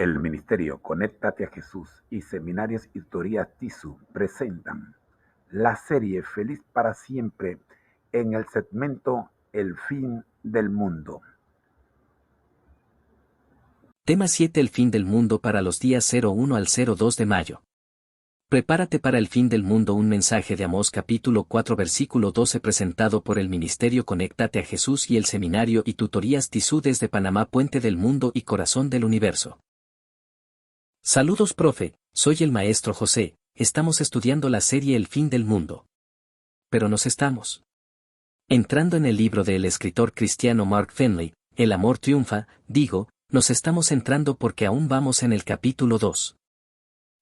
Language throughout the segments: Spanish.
El Ministerio Conéctate a Jesús y Seminarios y Tutorías TISU presentan la serie Feliz para Siempre en el segmento El Fin del Mundo. Tema 7 El fin del mundo para los días 01 al 02 de mayo. Prepárate para el fin del mundo. Un mensaje de Amós capítulo 4 versículo 12 presentado por el Ministerio Conéctate a Jesús y el Seminario y Tutorías TISU desde Panamá, puente del mundo y corazón del universo. Saludos profe, soy el maestro José, estamos estudiando la serie El fin del mundo. Pero nos estamos entrando en el libro del escritor cristiano Mark Finley, El amor triunfa, nos estamos entrando porque aún vamos en el capítulo 2.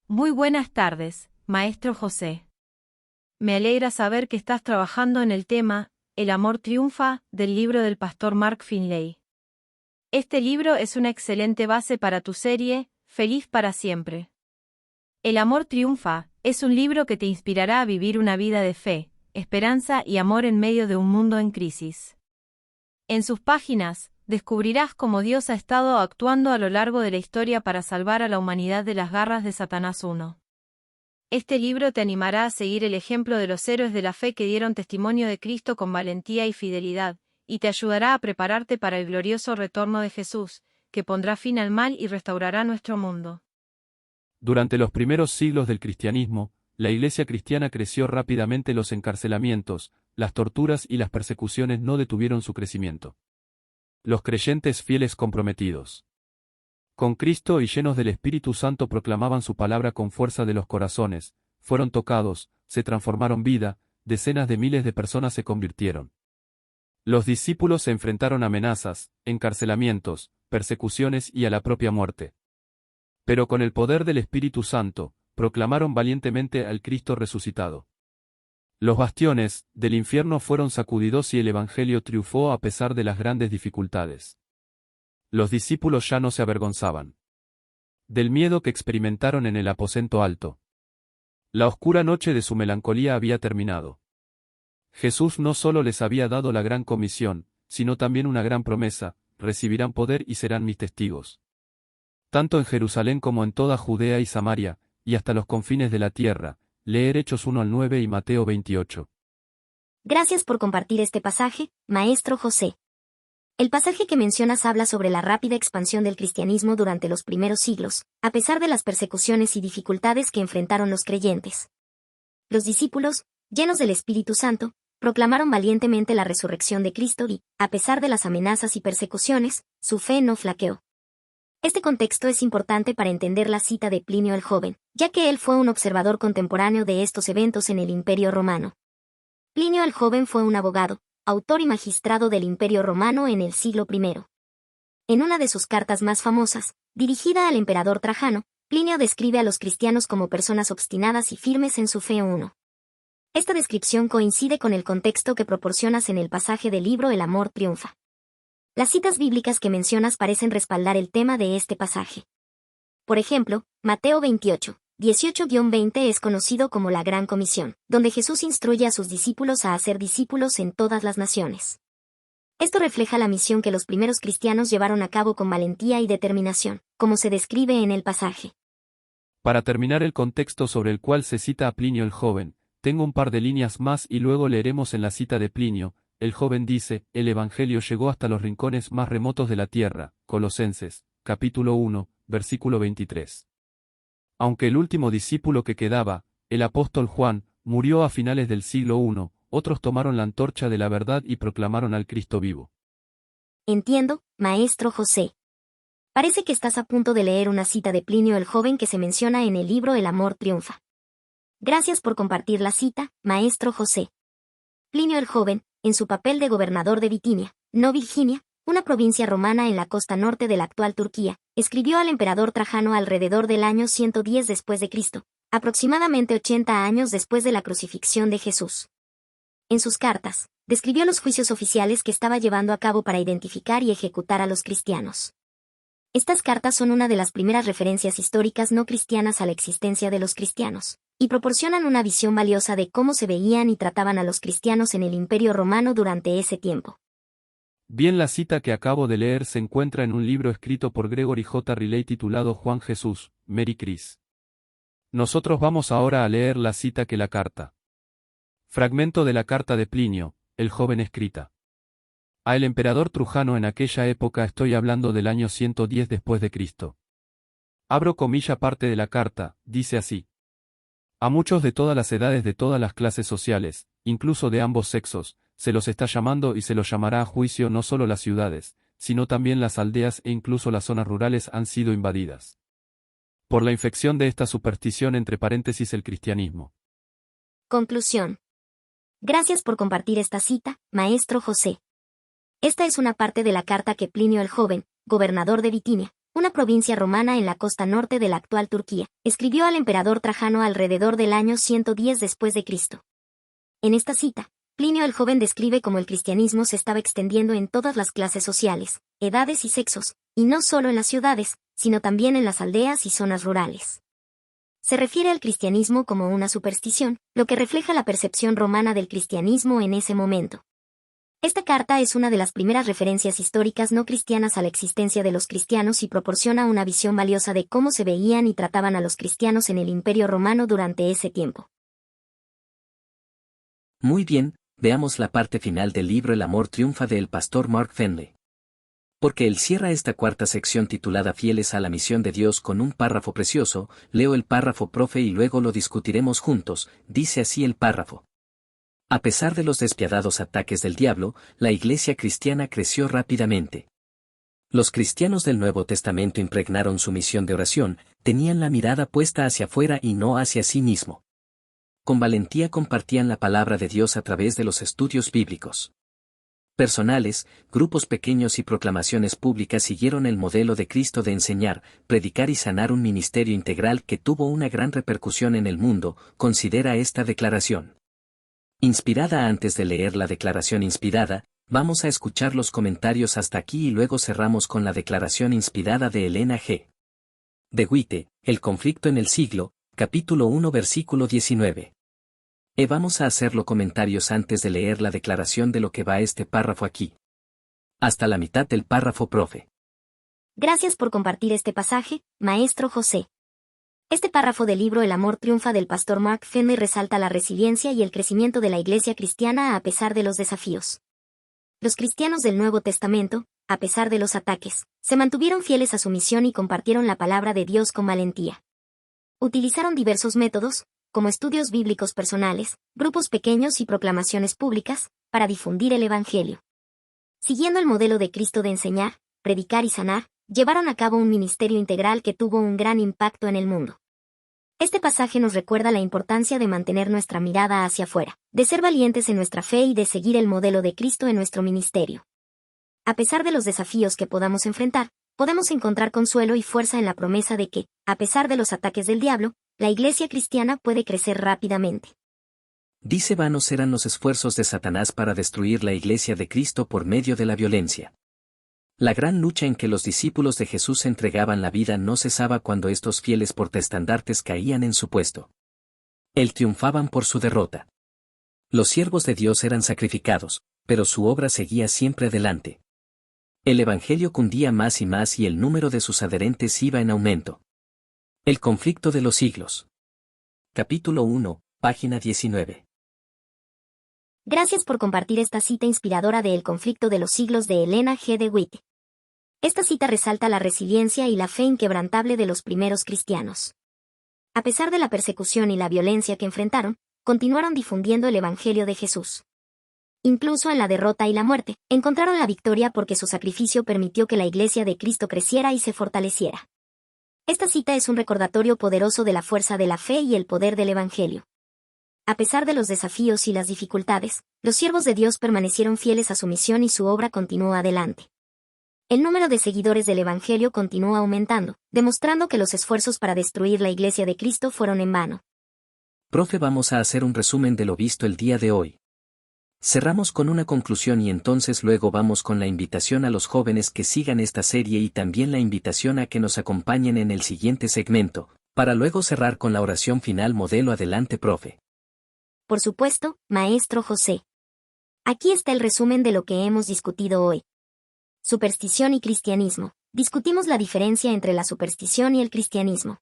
Muy buenas tardes, maestro José. Me alegra saber que estás trabajando en el tema, El amor triunfa, del libro del pastor Mark Finley. Este libro es una excelente base para tu serie, Feliz para Siempre. El amor triunfa, es un libro que te inspirará a vivir una vida de fe, esperanza y amor en medio de un mundo en crisis. En sus páginas, descubrirás cómo Dios ha estado actuando a lo largo de la historia para salvar a la humanidad de las garras de Satanás I. Este libro te animará a seguir el ejemplo de los héroes de la fe que dieron testimonio de Cristo con valentía y fidelidad, y te ayudará a prepararte para el glorioso retorno de Jesús, que pondrá fin al mal y restaurará nuestro mundo. Durante los primeros siglos del cristianismo, la Iglesia cristiana creció rápidamente. Los encarcelamientos, las torturas y las persecuciones no detuvieron su crecimiento. Los creyentes fieles comprometidos con Cristo y llenos del Espíritu Santo proclamaban su palabra con fuerza de los corazones, fueron tocados, se transformaron vida, decenas de miles de personas se convirtieron. Los discípulos se enfrentaron a amenazas, encarcelamientos, persecuciones y a la propia muerte. Pero con el poder del Espíritu Santo, proclamaron valientemente al Cristo resucitado. Los bastiones del infierno fueron sacudidos y el Evangelio triunfó a pesar de las grandes dificultades. Los discípulos ya no se avergonzaban del miedo que experimentaron en el aposento alto. La oscura noche de su melancolía había terminado. Jesús no solo les había dado la gran comisión, sino también una gran promesa: recibirán poder y serán mis testigos. Tanto en Jerusalén como en toda Judea y Samaria, y hasta los confines de la tierra. Leer Hechos 1 al 9 y Mateo 28. Gracias por compartir este pasaje, maestro José. El pasaje que mencionas habla sobre la rápida expansión del cristianismo durante los primeros siglos, a pesar de las persecuciones y dificultades que enfrentaron los creyentes. Los discípulos, llenos del Espíritu Santo, proclamaron valientemente la resurrección de Cristo y, a pesar de las amenazas y persecuciones, su fe no flaqueó. Este contexto es importante para entender la cita de Plinio el Joven, ya que él fue un observador contemporáneo de estos eventos en el Imperio Romano. Plinio el Joven fue un abogado, autor y magistrado del Imperio Romano en el siglo I. En una de sus cartas más famosas, dirigida al emperador Trajano, Plinio describe a los cristianos como personas obstinadas y firmes en su fe. Esta descripción coincide con el contexto que proporcionas en el pasaje del libro El amor triunfa. Las citas bíblicas que mencionas parecen respaldar el tema de este pasaje. Por ejemplo, Mateo 28, 18-20 es conocido como la Gran Comisión, donde Jesús instruye a sus discípulos a hacer discípulos en todas las naciones. Esto refleja la misión que los primeros cristianos llevaron a cabo con valentía y determinación, como se describe en el pasaje. Para terminar el contexto sobre el cual se cita a Plinio el Joven, tengo un par de líneas más y luego leeremos en la cita de Plinio. El joven dice: el Evangelio llegó hasta los rincones más remotos de la tierra. Colosenses, capítulo 1, versículo 23. Aunque el último discípulo que quedaba, el apóstol Juan, murió a finales del siglo I, otros tomaron la antorcha de la verdad y proclamaron al Cristo vivo. Entiendo, maestro José. Parece que estás a punto de leer una cita de Plinio el Joven que se menciona en el libro El amor triunfa. Gracias por compartir la cita, maestro José. Plinio el Joven, en su papel de gobernador de Bitinia, no Virginia, una provincia romana en la costa norte de la actual Turquía, escribió al emperador Trajano alrededor del año 110 después de Cristo, aproximadamente 80 años después de la crucifixión de Jesús. En sus cartas, describió los juicios oficiales que estaba llevando a cabo para identificar y ejecutar a los cristianos. Estas cartas son una de las primeras referencias históricas no cristianas a la existencia de los cristianos, y proporcionan una visión valiosa de cómo se veían y trataban a los cristianos en el Imperio Romano durante ese tiempo. Bien, la cita que acabo de leer se encuentra en un libro escrito por Gregory J. Riley titulado Juan Jesús, Mary Chris. Nosotros vamos ahora a leer la cita que la carta. Fragmento de la carta de Plinio, el joven escrita. A el emperador Trujano en aquella época, estoy hablando del año 110 después de Cristo. Abro comilla parte de la carta, dice así. A muchos de todas las edades, de todas las clases sociales, incluso de ambos sexos, se los está llamando y se los llamará a juicio. No solo las ciudades, sino también las aldeas e incluso las zonas rurales han sido invadidas por la infección de esta superstición, entre paréntesis el cristianismo. Conclusión. Gracias por compartir esta cita, Maestro José. Esta es una parte de la carta que Plinio el Joven, gobernador de Bitinia, una provincia romana en la costa norte de la actual Turquía, escribió al emperador Trajano alrededor del año 110 después de Cristo. En esta cita, Plinio el Joven describe cómo el cristianismo se estaba extendiendo en todas las clases sociales, edades y sexos, y no solo en las ciudades, sino también en las aldeas y zonas rurales. Se refiere al cristianismo como una superstición, lo que refleja la percepción romana del cristianismo en ese momento. Esta carta es una de las primeras referencias históricas no cristianas a la existencia de los cristianos y proporciona una visión valiosa de cómo se veían y trataban a los cristianos en el Imperio Romano durante ese tiempo. Muy bien, veamos la parte final del libro El amor triunfa del pastor Mark Finley. Porque él cierra esta cuarta sección titulada Fieles a la misión de Dios con un párrafo precioso. Leo el párrafo, profe, y luego lo discutiremos juntos. Dice así el párrafo. A pesar de los despiadados ataques del diablo, la iglesia cristiana creció rápidamente. Los cristianos del Nuevo Testamento impregnaron su misión de oración, tenían la mirada puesta hacia afuera y no hacia sí mismo. Con valentía compartían la palabra de Dios a través de los estudios bíblicos personales, grupos pequeños y proclamaciones públicas siguieron el modelo de Cristo de enseñar, predicar y sanar, un ministerio integral que tuvo una gran repercusión en el mundo. Considera esta declaración inspirada. Antes de leer la declaración inspirada, vamos a escuchar los comentarios hasta aquí y luego cerramos con la declaración inspirada de Elena G. de White, El conflicto en el siglo, capítulo 1 versículo 19. Vamos a hacerlo comentarios antes de leer la declaración de lo que va este párrafo aquí. Hasta la mitad del párrafo, profe. Gracias por compartir este pasaje, Maestro José. Este párrafo del libro El amor triunfa del pastor Mark Finley resalta la resiliencia y el crecimiento de la iglesia cristiana a pesar de los desafíos. Los cristianos del Nuevo Testamento, a pesar de los ataques, se mantuvieron fieles a su misión y compartieron la palabra de Dios con valentía. Utilizaron diversos métodos, como estudios bíblicos personales, grupos pequeños y proclamaciones públicas, para difundir el Evangelio. Siguiendo el modelo de Cristo de enseñar, predicar y sanar, llevaron a cabo un ministerio integral que tuvo un gran impacto en el mundo. Este pasaje nos recuerda la importancia de mantener nuestra mirada hacia afuera, de ser valientes en nuestra fe y de seguir el modelo de Cristo en nuestro ministerio. A pesar de los desafíos que podamos enfrentar, podemos encontrar consuelo y fuerza en la promesa de que, a pesar de los ataques del diablo, la iglesia cristiana puede crecer rápidamente. Dice: vanos eran los esfuerzos de Satanás para destruir la iglesia de Cristo por medio de la violencia. La gran lucha en que los discípulos de Jesús entregaban la vida no cesaba cuando estos fieles portaestandartes caían en su puesto. Él triunfaban por su derrota. Los siervos de Dios eran sacrificados, pero su obra seguía siempre adelante. El evangelio cundía más y más y el número de sus adherentes iba en aumento. El conflicto de los siglos. Capítulo 1, página 19. Gracias por compartir esta cita inspiradora de El conflicto de los siglos de Elena G. de White. Esta cita resalta la resiliencia y la fe inquebrantable de los primeros cristianos. A pesar de la persecución y la violencia que enfrentaron, continuaron difundiendo el Evangelio de Jesús. Incluso en la derrota y la muerte, encontraron la victoria porque su sacrificio permitió que la iglesia de Cristo creciera y se fortaleciera. Esta cita es un recordatorio poderoso de la fuerza de la fe y el poder del Evangelio. A pesar de los desafíos y las dificultades, los siervos de Dios permanecieron fieles a su misión y su obra continuó adelante. El número de seguidores del Evangelio continuó aumentando, demostrando que los esfuerzos para destruir la iglesia de Cristo fueron en vano. Profe, vamos a hacer un resumen de lo visto el día de hoy. Cerramos con una conclusión y entonces luego vamos con la invitación a los jóvenes que sigan esta serie y también la invitación a que nos acompañen en el siguiente segmento, para luego cerrar con la oración final modelo. Adelante, profe. Por supuesto, Maestro José. Aquí está el resumen de lo que hemos discutido hoy. superstición y cristianismo. Discutimos la diferencia entre la superstición y el cristianismo.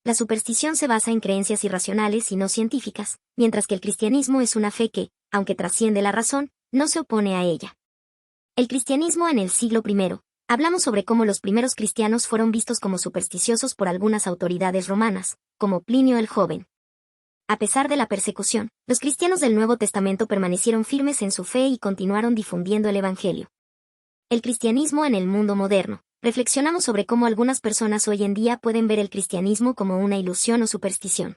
La superstición se basa en creencias irracionales y no científicas, mientras que el cristianismo es una fe que, aunque trasciende la razón, no se opone a ella. El cristianismo en el siglo I. Hablamos sobre cómo los primeros cristianos fueron vistos como supersticiosos por algunas autoridades romanas, como Plinio el Joven. A pesar de la persecución, los cristianos del Nuevo Testamento permanecieron firmes en su fe y continuaron difundiendo el Evangelio. El cristianismo en el mundo moderno. Reflexionamos sobre cómo algunas personas hoy en día pueden ver el cristianismo como una ilusión o superstición.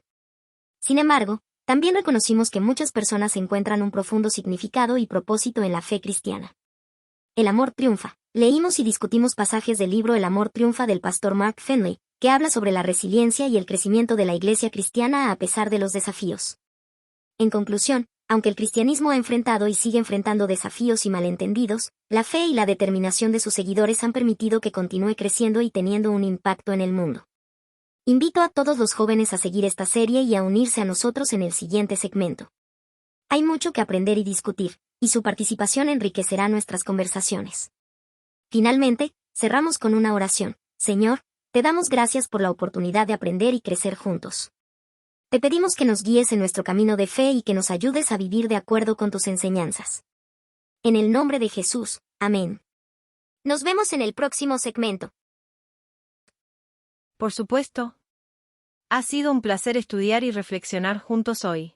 Sin embargo, también reconocimos que muchas personas encuentran un profundo significado y propósito en la fe cristiana. El amor triunfa. Leímos y discutimos pasajes del libro El amor triunfa del pastor Mark Finley, que habla sobre la resiliencia y el crecimiento de la iglesia cristiana a pesar de los desafíos. En conclusión, aunque el cristianismo ha enfrentado y sigue enfrentando desafíos y malentendidos, la fe y la determinación de sus seguidores han permitido que continúe creciendo y teniendo un impacto en el mundo. Invito a todos los jóvenes a seguir esta serie y a unirse a nosotros en el siguiente segmento. Hay mucho que aprender y discutir, y su participación enriquecerá nuestras conversaciones. Finalmente, cerramos con una oración. Señor, te damos gracias por la oportunidad de aprender y crecer juntos. Te pedimos que nos guíes en nuestro camino de fe y que nos ayudes a vivir de acuerdo con tus enseñanzas. En el nombre de Jesús, amén. Nos vemos en el próximo segmento. Por supuesto. Ha sido un placer estudiar y reflexionar juntos hoy.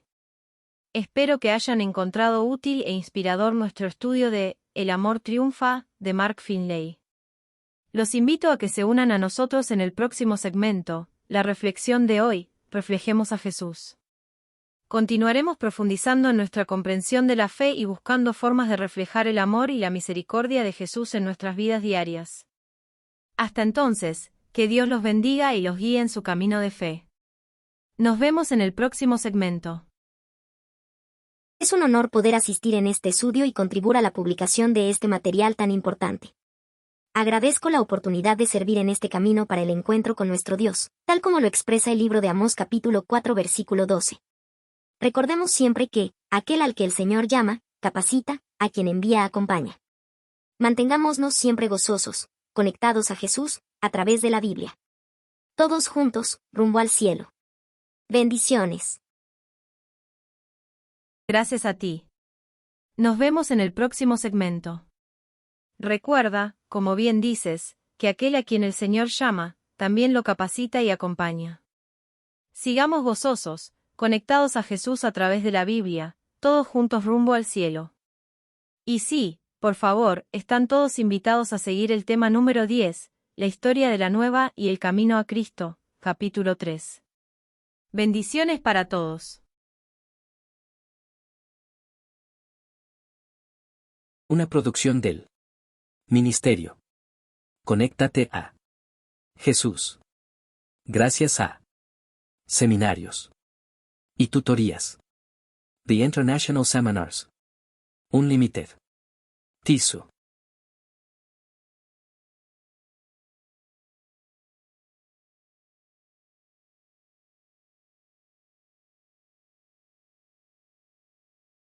Espero que hayan encontrado útil e inspirador nuestro estudio de El amor triunfa, de Mark Finley. Los invito a que se unan a nosotros en el próximo segmento, la reflexión de hoy. Reflejemos a Jesús. Continuaremos profundizando en nuestra comprensión de la fe y buscando formas de reflejar el amor y la misericordia de Jesús en nuestras vidas diarias. Hasta entonces, que Dios los bendiga y los guíe en su camino de fe. Nos vemos en el próximo segmento. Es un honor poder asistir en este estudio y contribuir a la publicación de este material tan importante. Agradezco la oportunidad de servir en este camino para el encuentro con nuestro Dios, tal como lo expresa el libro de Amós capítulo 4 versículo 12. Recordemos siempre que, aquel al que el Señor llama, capacita, a quien envía acompaña. Mantengámonos siempre gozosos, conectados a Jesús, a través de la Biblia. Todos juntos, rumbo al cielo. Bendiciones. Gracias a ti. Nos vemos en el próximo segmento. Recuerda, como bien dices, que aquel a quien el Señor llama, también lo capacita y acompaña. Sigamos gozosos, conectados a Jesús a través de la Biblia, todos juntos rumbo al cielo. Y sí, por favor, están todos invitados a seguir el tema número 10, la historia de la nueva y el camino a Cristo, capítulo 3. Bendiciones para todos. Una producción del Ministerio. Conéctate a Jesús. Gracias a Seminarios y Tutorías. The International Seminars. Unlimited. TISU.